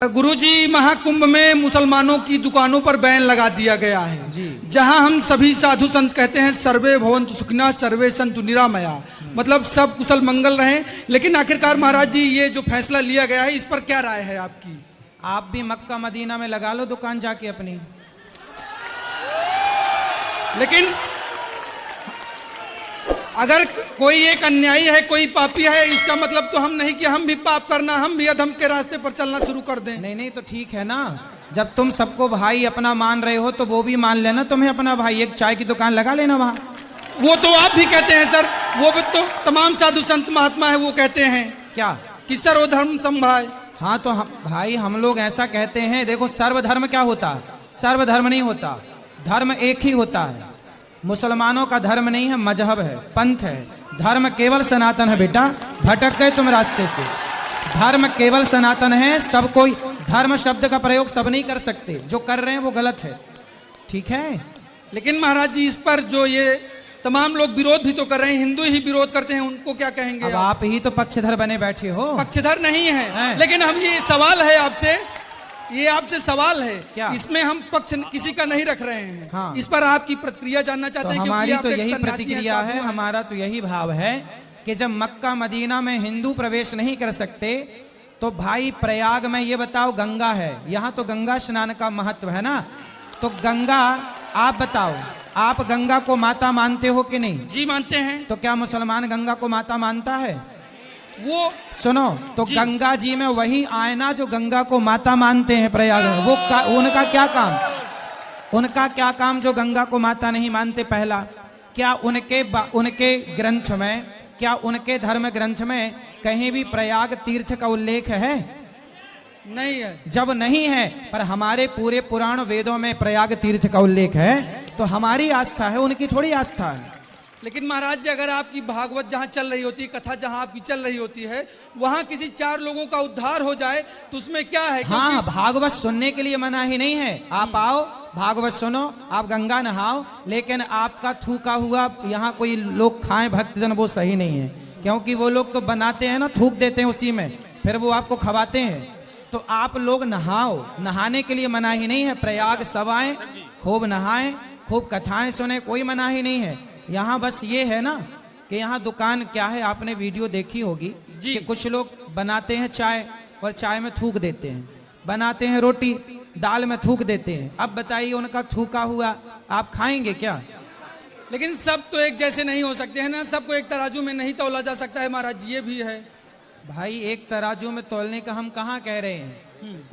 गुरुजी, महाकुंभ में मुसलमानों की दुकानों पर बैन लगा दिया गया है जी। जहां हम सभी साधु संत कहते हैं सर्वे भवन्तु सुखिनः सर्वे सन्तु निरामया, मतलब सब कुशल मंगल रहें। लेकिन आखिरकार महाराज जी ये जो फैसला लिया गया है इस पर क्या राय है आपकी? आप भी मक्का मदीना में लगा लो दुकान जाके अपनी। लेकिन अगर कोई एक अन्यायी है, कोई पापी है, इसका मतलब तो हम नहीं कि हम भी पाप करना, हम भी अधम के रास्ते पर चलना शुरू कर दें। नहीं नहीं, तो ठीक है ना, जब तुम सबको भाई अपना मान रहे हो तो वो भी मान लेना तुम्हें अपना भाई। एक चाय की दुकान लगा लेना वहां। वो तो आप भी कहते हैं सर, वो भी तो तमाम साधु संत महात्मा है वो कहते हैं क्या कि सर्वधर्म समभाव। हाँ तो भाई हम लोग ऐसा कहते हैं। देखो सर्वधर्म क्या होता है? सर्वधर्म नहीं होता, धर्म एक ही होता है। मुसलमानों का धर्म नहीं है, मजहब है, पंथ है। धर्म केवल सनातन है बेटा, भटक गए तुम रास्ते से। धर्म केवल सनातन है, सब कोई धर्म शब्द का प्रयोग सब नहीं कर सकते, जो कर रहे हैं वो गलत है, ठीक है। लेकिन महाराज जी इस पर जो ये तमाम लोग विरोध भी तो कर रहे हैं, हिंदू ही विरोध करते हैं, उनको क्या कहेंगे? अब आप ही तो पक्षधर बने बैठे हो। पक्षधर नहीं है। लेकिन हम ये सवाल है आपसे, ये आपसे सवाल है क्या? इसमें हम पक्ष किसी का नहीं रख रहे हैं। हाँ। इस पर आपकी प्रतिक्रिया जानना चाहते हैं। हमारी तो यही प्रतिक्रिया है, हमारा तो यही भाव है कि जब मक्का मदीना में हिंदू प्रवेश नहीं कर सकते तो भाई प्रयाग में ये बताओ गंगा है, यहाँ तो गंगा स्नान का महत्व है ना, तो गंगा आप बताओ, आप गंगा को माता मानते हो कि नहीं? जी मानते हैं। तो क्या मुसलमान गंगा को माता मानता है? वो सुनो तो गंगा जी में वही आयना जो गंगा को माता मानते हैं प्रयाग में, वो उनका क्या काम? उनका क्या काम जो गंगा को माता नहीं मानते? पहला, क्या उनके ग्रंथ में, क्या उनके धर्म ग्रंथ में कहीं भी प्रयाग तीर्थ का उल्लेख है? नहीं है। जब नहीं है, पर हमारे पूरे पुराण वेदों में प्रयाग तीर्थ का उल्लेख है, तो हमारी आस्था है, उनकी थोड़ी आस्था है। लेकिन महाराज जी अगर आपकी भागवत जहाँ चल रही होती है, कथा जहाँ आपकी चल रही होती है, वहाँ किसी 4 लोगों का उद्धार हो जाए तो उसमें क्या है? हाँ, भागवत सुनने के लिए मना ही नहीं है। आप आओ, भागवत सुनो, आप गंगा नहाओ, लेकिन आपका थूका हुआ यहाँ कोई लोग खाएं भक्तजन, वो सही नहीं है। क्योंकि वो लोग तो बनाते हैं ना, थूक देते हैं उसी में, फिर वो आपको खवाते हैं। तो आप लोग नहाओ, नहाने के लिए मना ही नहीं है। प्रयाग सब आए, खूब नहाएं, खूब कथाएं सुने, कोई मना ही नहीं है। यहाँ बस ये है ना कि यहाँ दुकान क्या है, आपने वीडियो देखी होगी कि कुछ लोग बनाते हैं चाय और चाय में थूक देते हैं, बनाते हैं रोटी, दाल में थूक देते हैं। अब बताइए उनका थूका हुआ आप खाएंगे क्या? लेकिन सब तो एक जैसे नहीं हो सकते हैं ना, सबको एक तराजू में नहीं तौला जा सकता है महाराज जी, ये भी है। भाई एक तराजू में तौलने का हम कहाँ कह रहे हैं?